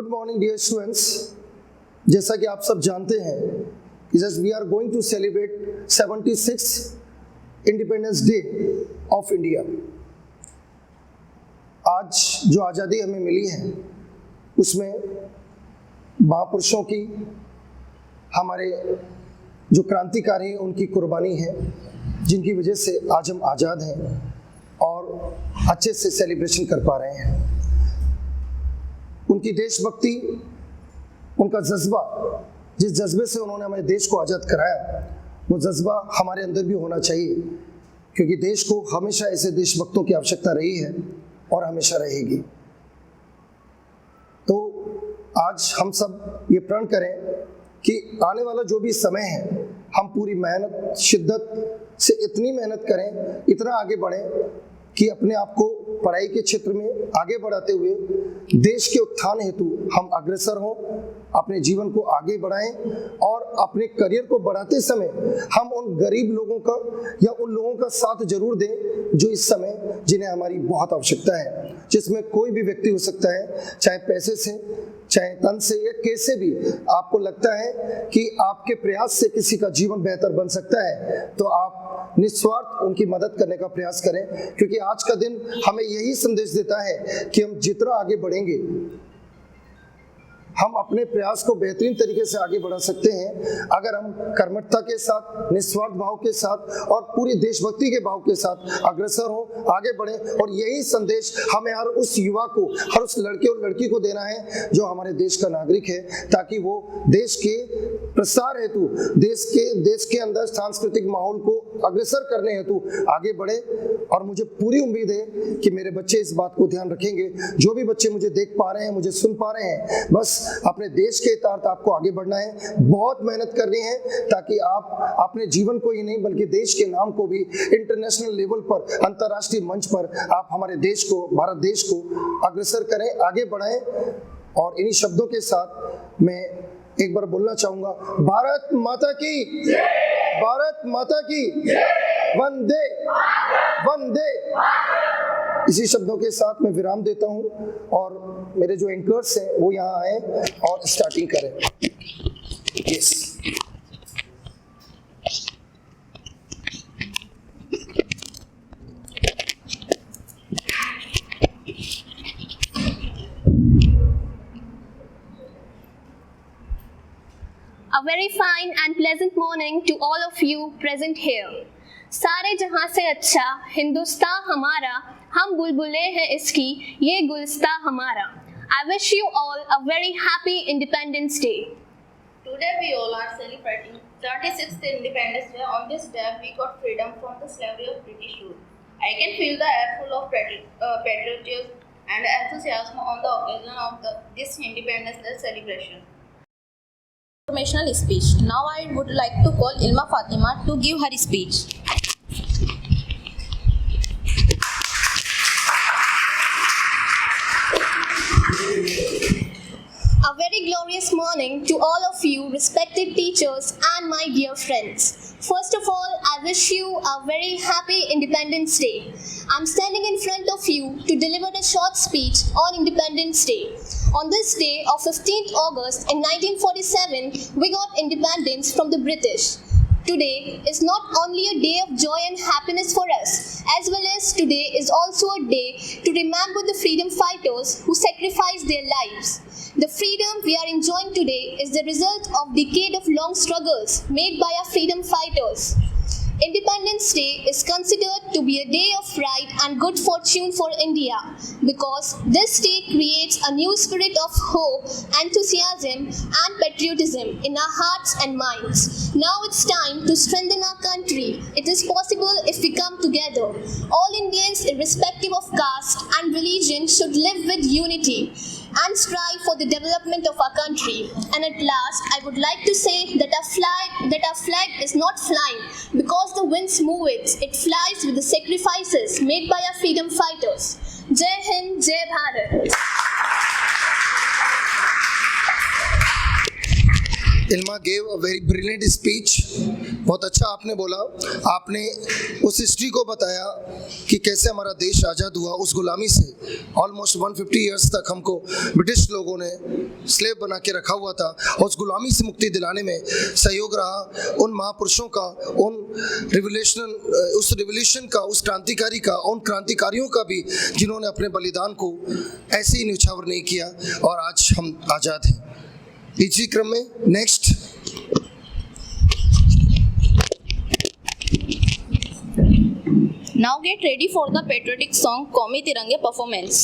Good morning dear students. जैसा कि आप सब जानते हैं कि just we are going to celebrate 76 independence day of India. आज जो आज़ादी हमें मिली है उसमें महापुरुषों की, हमारे जो क्रांतिकारी हैं उनकी कुर्बानी है, जिनकी वजह से आज हम आज़ाद हैं और अच्छे से सेलिब्रेशन कर पा रहे हैं। उनकी देशभक्ति, उनका जज्बा, जिस जज्बे से उन्होंने हमारे देश को आज़ाद कराया, वो जज्बा हमारे अंदर भी होना चाहिए, क्योंकि देश को हमेशा ऐसे देशभक्तों की आवश्यकता रही है और हमेशा रहेगी। तो आज हम सब ये प्रण करें कि आने वाला जो भी समय है हम पूरी मेहनत, शिद्दत से इतनी मेहनत करें, इतना आगे बढ़ें कि अपने आप को पढ़ाई के क्षेत्र में आगे बढ़ाते हुए देश के उत्थान हेतु हम अग्रसर हों, अपने जीवन को आगे बढ़ाएं और अपने करियर को बढ़ाते समय हम उन गरीब लोगों का या उन लोगों का साथ जरूर दें जो इस समय जिन्हें हमारी बहुत आवश्यकता है, जिसमें कोई भी व्यक्ति हो सकता है, चाहे पैसे से, चाहे तन से या कैसे भी आपको लगता है कि आपके प्रयास से किसी का जीवन बेहतर बन सकता है, तो आप निस्वार्थ उनकी मदद करने का प्रयास करें, क्योंकि आज का दिन हमें यही संदेश देता है कि हम जितना आगे बढ़ेंगे हम अपने प्रयास को बेहतरीन तरीके से आगे बढ़ा सकते हैं अगर हम कर्मठता के साथ, निस्वार्थ भाव के साथ और पूरी देशभक्ति के भाव के साथ अग्रसर हों, आगे बढ़ें। और यही संदेश हमें हर उस युवा को, हर उस लड़के और लड़की को देना है जो हमारे देश का नागरिक है, ताकि वो देश के प्रसार हेतु, देश के अंदर सांस्कृतिक माहौल को अग्रसर करने हेतु आगे बढ़े। और मुझे पूरी उम्मीद है कि मेरे बच्चे इस बात को ध्यान रखेंगे। जो भी बच्चे मुझे देख पा रहे हैं, मुझे सुन पा रहे हैं, बस अपने देश के हितार्थ आपको आगे बढ़ना है, बहुत मेहनत करनी है, ताकि आप अपने जीवन को ही नहीं बल्कि देश के नाम को भी इंटरनेशनल लेवल पर, अंतर्राष्ट्रीय मंच पर आप हमारे देश को, भारत देश को अग्रसर करें, आगे बढ़ाएं। और इन्हीं शब्दों के साथ मैं एक बार बोलना चाहूंगा, भारत माता की, भारत माता की, वंदे वंदे। इसी शब्दों के साथ मैं विराम देता हूं और मेरे जो एंकर्स हैं वो यहाँ आए और स्टार्टिंग करें। Yes. A very fine and pleasant morning to all of you present here. सारे जहां से अच्छा हिंदुस्तान हमारा, हम बुलबुले हैं इसकी, ये गुलस्ता हमारा। I wish you all a very happy Independence Day. Today we all are celebrating 36th Independence Day. On this day we got freedom from the slavery of British rule. I can feel the air full of patriotism and enthusiasm on the occasion of this Independence Day celebration. Informational speech. Now I would like to call Ilma Fatima to give her speech. A very glorious morning to all of you respected teachers and my dear friends. First of all, I wish you a very happy Independence Day. I'm standing in front of you to deliver a short speech on Independence Day. On this day of 15th August in 1947, we got independence from the British. Today is not only a day of joy and happiness for us, as well as today is also a day to remember the freedom fighters who sacrificed their lives. The freedom we are enjoying today is the result of decades of long struggles made by our freedom fighters. Independence Day is considered to be a day of pride and good fortune for India because this day creates a new spirit of hope, enthusiasm and patriotism in our hearts and minds. Now it's time to strengthen our country. It is possible if we come together. All Indians, irrespective of caste and religion, should live with unity and strive for the development of our country. And at last, I would like to say that our flag is not flying because the winds move it. It flies with the sacrifices made by our freedom fighters. Jai Hind, Jai Bharat. Ilma gave a very brilliant speech बहुत अच्छा आपने बोला, आपने उस history को बताया कि कैसे हमारा देश आज़ाद हुआ उस गुलामी से। ऑलमोस्ट 150 ईयर्स तक हमको ब्रिटिश लोगों ने स्लेव बना के रखा हुआ था, और उस गुलामी से मुक्ति दिलाने में सहयोग रहा उन महापुरुषों का, उस रिवोल्यूशन का, उस क्रांतिकारी का, उन क्रांतिकारियों का भी जिन्होंने अपने बलिदान को ऐसे ही न्यौछावर नहीं किया, और आज हम आज़ाद हैं। इसी क्रम में next Now get ready for the patriotic song कौमी तिरंगे performance.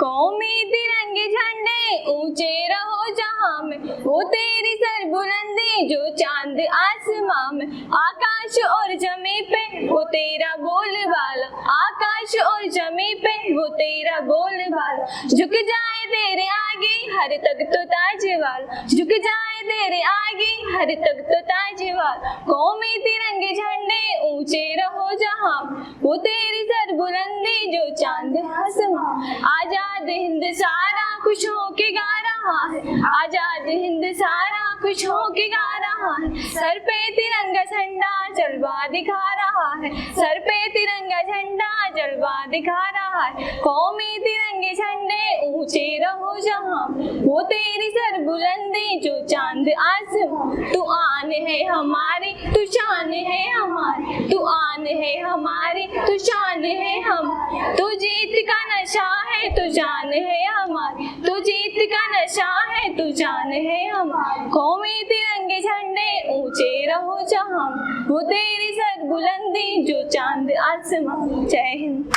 कौमी तिरंगे झंडे ऊंचे रहो जहां में, वो तेरी सर बुलंदी जो चांद आसमां में, आकाश और जमी पे वो तेरा बोलबाला, आकाश और जमी पे वो तेरा बोलबाला, झुक जाए तेरे आगे हर तख्त ताजवाला, झुक जाए तेरे आगे हर तख्त ताजवाला, कौमी तिरंगे झंडे ऊंचे रहो जहां, वो तेरी सर बुलंदी जो चांद आसमां, आजाद हिंद सारा खुश होके गा रहा है, आजाद हिंद सारा खुश होके गा रहा है, सर पे तिरंगा झंडा जलवा दिखा रहा है, सर पे तिरंगा झंडा जलवा दिखा रहा है, कौमी तिरंगे झंडे ऊंचे रहो जहां, वो तेरी सर बुलंदी जो चांद आसमां, तू आन है हमारी तू शान है हमारी, तू आन है हमारी तू शान है हम, तू जीत का नशा है तू जान है हमारी, तू जीत का नशा है तू जान है हमारी, कौमी तिरंगे झंडे ऊंचे रहो जहां, वो तेरी सर बुलंदी जो चांद आसमां। जय Hind.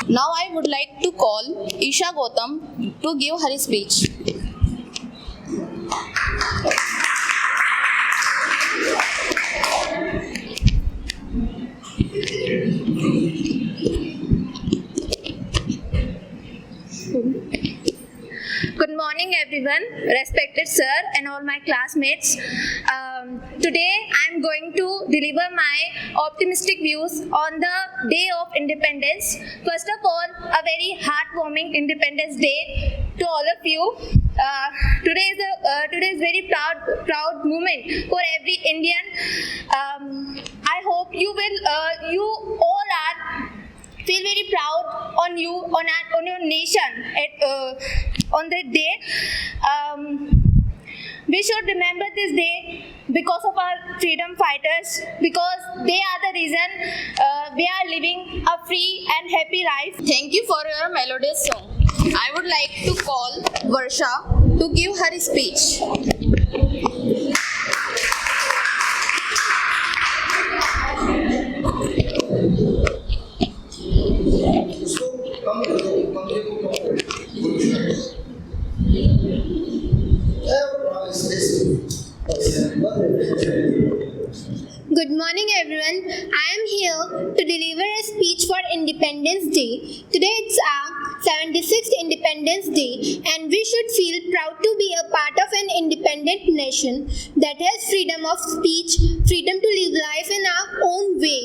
Now I would like to call Isha Gautam to give her speech. Good morning everyone, respected sir and all my classmates. Today I am going to deliver my optimistic views on the Day of Independence. First of all, a very heartwarming Independence Day to all of you. Today is very proud moment for every Indian. I hope you all are feel very proud on you, on your nation on that day. We should remember this day because of our freedom fighters, because they are the reason we are living a free and happy life. Thank you for your melodious song. I would like to call Varsha to give her speech. Good morning everyone. I am here to deliver a speech for Independence Day. Today it's our 76th Independence Day, and we should feel proud to be a part of an independent nation that has freedom of speech, freedom to live life in our own way.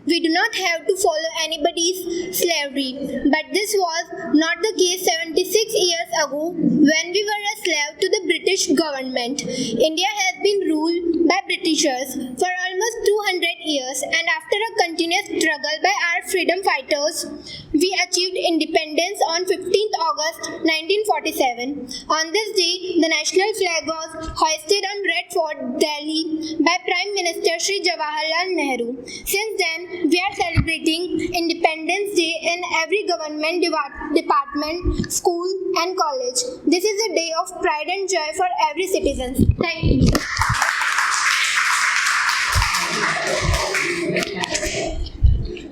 We do not have to follow anybody's slavery, but this was not the case 76 years ago when we were a slave to the British government. India has been ruled by Britishers for almost 200 years, and after a continuous struggle by our freedom fighters, we achieved independence on 15th August 1947. On this day, the national flag was hoisted on Red Fort, Delhi by Prime Minister Shri Jawaharlal Nehru. Since then, we are celebrating Independence Day in every government department, school and college. This is a day of pride and joy for every citizen. Thank you.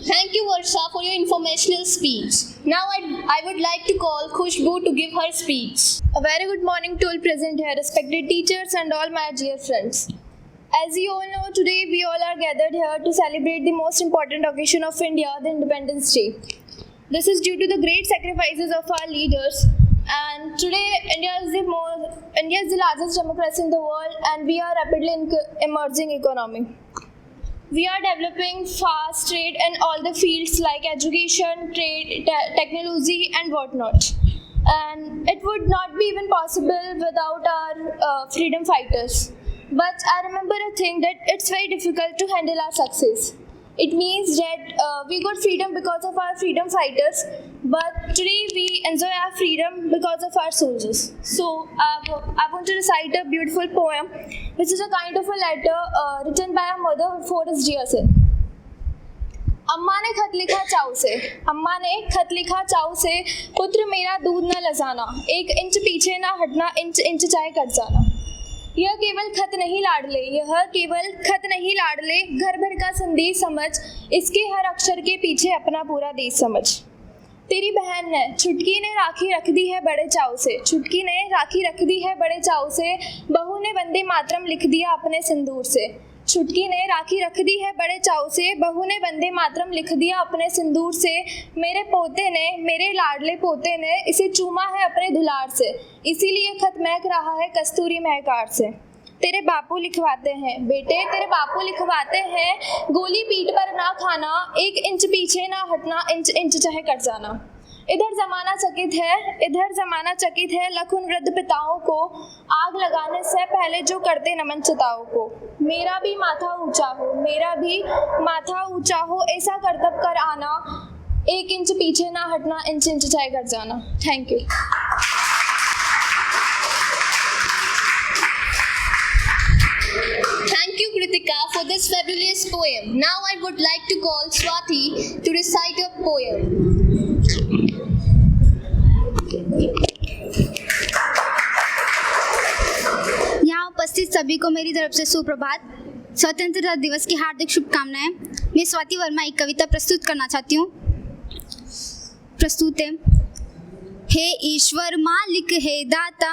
Thank you, Varsha, for your informational speech. Now I would like to call Khushbu to give her speech. A very good morning to all present here, respected teachers and all my dear friends. As you all know, today we all are gathered here to celebrate the most important occasion of India, the Independence Day. This is due to the great sacrifices of our leaders, and today India is the largest democracy in the world, and we are rapidly emerging economy. We are developing fast trade in all the fields like education, trade, technology and whatnot. And it would not be even possible without our freedom fighters. But I remember a thing that it's very difficult to handle our success. It means that we got freedom because of our freedom fighters, but today we enjoy our freedom because of our soldiers. So I want to recite a beautiful poem, which is a kind of a letter written by our mother for his dear son. अम्मा ने खत लिखा चाव से, अम्मा ने खत लिखा चाव से, पुत्र मेरा दूध न लजाना, 1 इंच पीछे ना हटना, इंच इंच चाहे कट जाना। यह केवल खत नहीं लाडले, यह केवल खत नहीं लाडले, घर भर का संदेश समझ, इसके हर अक्षर के पीछे अपना पूरा देश समझ। तेरी बहन ने छुटकी ने राखी रख दी है बड़े चाव से, छुटकी ने राखी रख दी है बड़े चाव से, बहू ने वंदे मातरम लिख दिया अपने सिंदूर से। छुटकी ने राखी रख दी है बड़े चाव से, बहू ने वंदे मातरम लिख दिया अपने सिंदूर से। मेरे पोते ने, मेरे लाडले पोते ने इसे चूमा है अपने दुलार से, इसीलिए खत महक रहा है कस्तूरी महकार से। तेरे बापू लिखवाते हैं बेटे, तेरे बापू लिखवाते हैं, गोली पीठ पर ना खाना, 1 इंच पीछे ना हटना, इंच इंच चाहे कट जाना। इधर जमाना चकित है, इधर जमाना चकित है, लखुन वृद्ध पिताओं को आग लगाने से पहले जो करते नमन चिताओं को। मेरा भी माथा ऊंचा हो, मेरा भी माथा ऊंचा हो, ऐसा करतब कर आना, 1 इंच पीछे ना हटना, इंच इंच चाहे कट जाना। Thank you. Thank you, Kritika, for this fabulous poem. Now I would like to call Swati to recite a poem. यहाँ उपस्थित सभी को मेरी तरफ से सुप्रभात। स्वतंत्रता दिवस की हार्दिक शुभकामनाएं। मैं स्वाति वर्मा एक कविता प्रस्तुत करना चाहती हूँ। प्रस्तुत है। हे ईश्वर मालिक है दाता,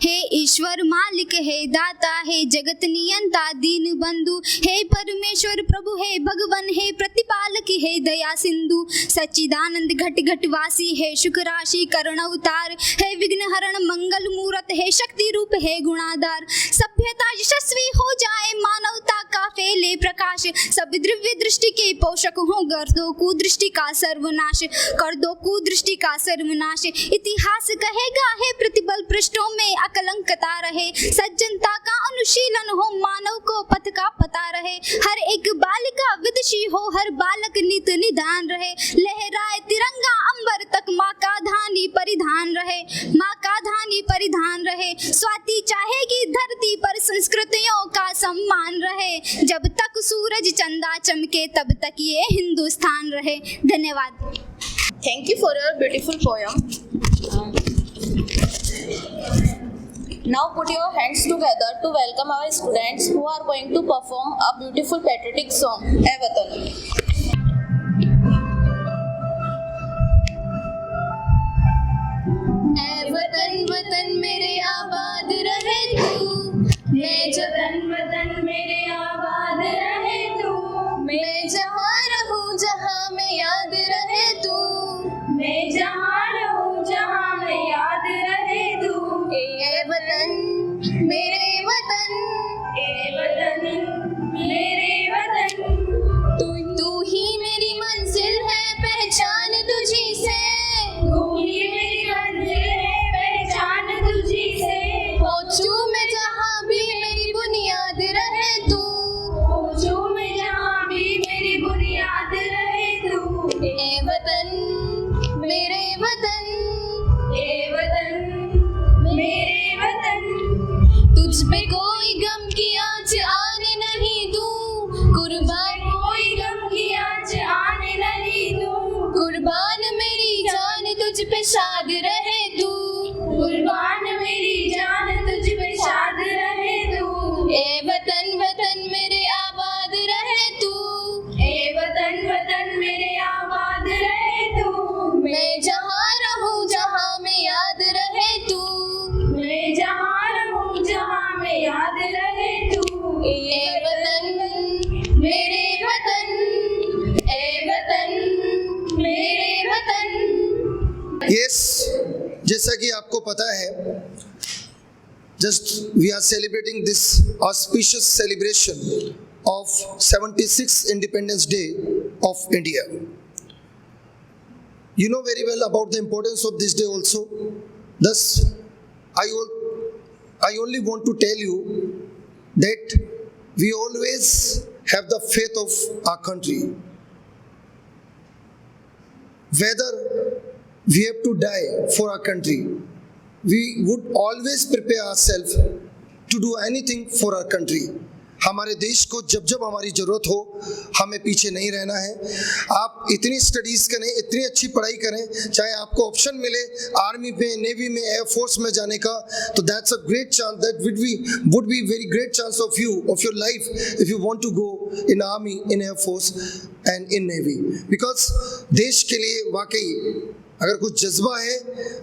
हे ईश्वर मालिक है दाता, हे जगत नियंता दीन बंधु, हे परमेश्वर प्रभु, हे भगवान, हे प्रतिपालक, हे दया सिंधु, सच्चिदानंद घट घट वासी, हे शुक राशि कर्ण अवतार, हे विघ्न हरण मंगल मूरत, हे शक्ति रूप, हे गुणाधार। सभ्यता यशस्वी हो जाए, मानवता का फैले प्रकाश, सब द्रव्य दृष्टि के पोषक हो, कर दो कुदृष्टि का सर्वनाश, कर दो कुदृष्टि का सर्वनाश। इतिहास कहेगा है प्रतिबल पृष्ठों में अकलंकता रहे, सज्जनता का अनुशीलन हो, मानव को पथ का पता रहे। हर एक बालिका विदुषी हो, हर बालक नित निदान रहे, लहराए तिरंगा अंबर तक, माँ का धानी परिधान रहे, माँ का धानी परिधान रहे। स्वाति चाहेगी धरती पर संस्कृतियों का सम्मान रहे, जब तक सूरज चंदा चमके तब तक ये हिंदुस्तान रहे। धन्यवाद। Thank you for your beautiful poem. Now put your hands together to welcome our students who are going to perform a beautiful patriotic song, "Ae Watan." ऐ वतन वतन मेरे आबाद रहे तू, मैं वतन वतन मेरे आबाद रहे तू, मैं जहाँ रहूँ जहाँ में याद रहे तू, मैं जहाँ रहूँ जहाँ में याद रहे तू। ऐ वतन मेरे वतन, ए वतन मेरे वतन, तू ही मेरी मंजिल है, पहचान तुझी से, तू ही मेरी मंजिल है, पहचान तुझी से। पहुँचूं मैं जहाँ भी मेरी बुनियाद रहे तू, पहुँचूं मैं जहाँ भी मेरी बुनियाद रहे तू। ऐ वतन मेरे वतन, ए वतन मेरे वतन, तुझ पे कोई गम की आँच आने नहीं दूँ, कुर्बान कोई गम की आँच आने नहीं दूँ, कुर्बान मेरी जान तुझ पे शाद रहे तू, कुर्बान मेरी जान तुझ पे शाद रहे तू। ऐ वतन वतन मेरे आबाद रहे तू, ए वतन वतन मेरे आबाद रहे तू, मैं जहाँ रहूँ जहाँ में याद रहे तू, मैं जहाँ रहूँ जहाँ में याद रहे तू। ऐ वतन मेरे वतन, ऐ वतन मेरे वतन। यस, जैसा कि आपको पता है, just we are celebrating this auspicious celebration of 76th Independence Day of India. You know very well about the importance of this day also. Thus, I only want to tell you that we always have the faith of our country. Whether we have to die for our country, we would always prepare ourselves to do anything for our country. हमारे देश को जब जब हमारी ज़रूरत हो, हमें पीछे नहीं रहना है। आप इतनी स्टडीज़ करें, इतनी अच्छी पढ़ाई करें, चाहे आपको ऑप्शन मिले आर्मी में, नेवी में, एयरफोर्स में जाने का, तो that's a great chance, that would be very great chance of your life if you want to go in army, in air force and in navy, because देश के लिए वाकई अगर कुछ जज्बा है,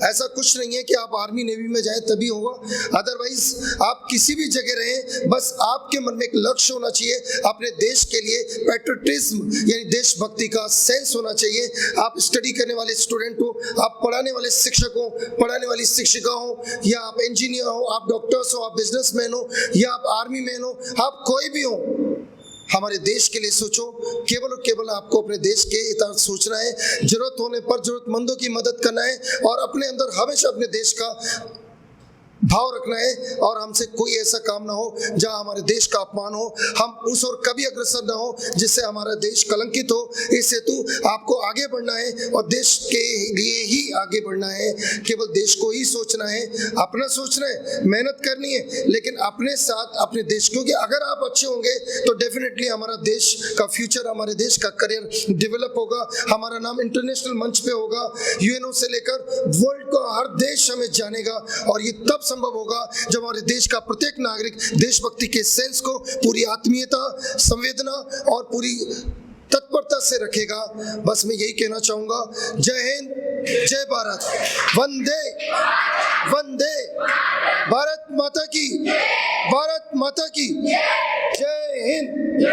ऐसा कुछ नहीं है कि आप आर्मी नेवी में जाएं तभी होगा, अदरवाइज आप किसी भी जगह रहें, बस आपके मन में एक लक्ष्य होना चाहिए, अपने देश के लिए पैट्रियटिज्म यानी देशभक्ति का सेंस होना चाहिए। आप स्टडी करने वाले स्टूडेंट हो, आप पढ़ाने वाले शिक्षक हो, पढ़ाने वाली शिक्षिका हो, या आप इंजीनियर हो, आप डॉक्टर्स हो, आप बिजनेसमैन हो, या आप आर्मी मैन हो, आप कोई भी हो, हमारे देश के लिए सोचो। केवल और केवल आपको अपने देश के इतना सोचना है, जरूरत होने पर जरूरतमंदों की मदद करना है, और अपने अंदर हमेशा अपने देश का भाव रखना है, और हमसे कोई ऐसा काम ना हो जहां हमारे देश का अपमान हो, हम उस ओर कभी अग्रसर ना हो जिससे हमारा देश कलंकित हो। इस हेतु आपको आगे बढ़ना है और देश के लिए ही आगे बढ़ना है, केवल देश को ही सोचना है, अपना सोचना है, मेहनत करनी है, लेकिन अपने साथ अपने देश, क्योंकि अगर आप अच्छे होंगे तो डेफिनेटली हमारा देश का फ्यूचर, हमारे देश का करियर डेवलप होगा, हमारा नाम इंटरनेशनल मंच पे होगा, यूएनओ से लेकर वर्ल्ड का हर देश हमें जानेगा, और ये तब संभव होगा जब हमारे देश का प्रत्येक नागरिक देशभक्ति के सेंस को पूरी आत्मीयता, संवेदना और पूरी तत्परता से रखेगा। बस मैं यही कहना चाहूंगा, जय हिंद, जय भारत, वंदे वंदे, भारत माता की, भारत माता की, जय हिंद।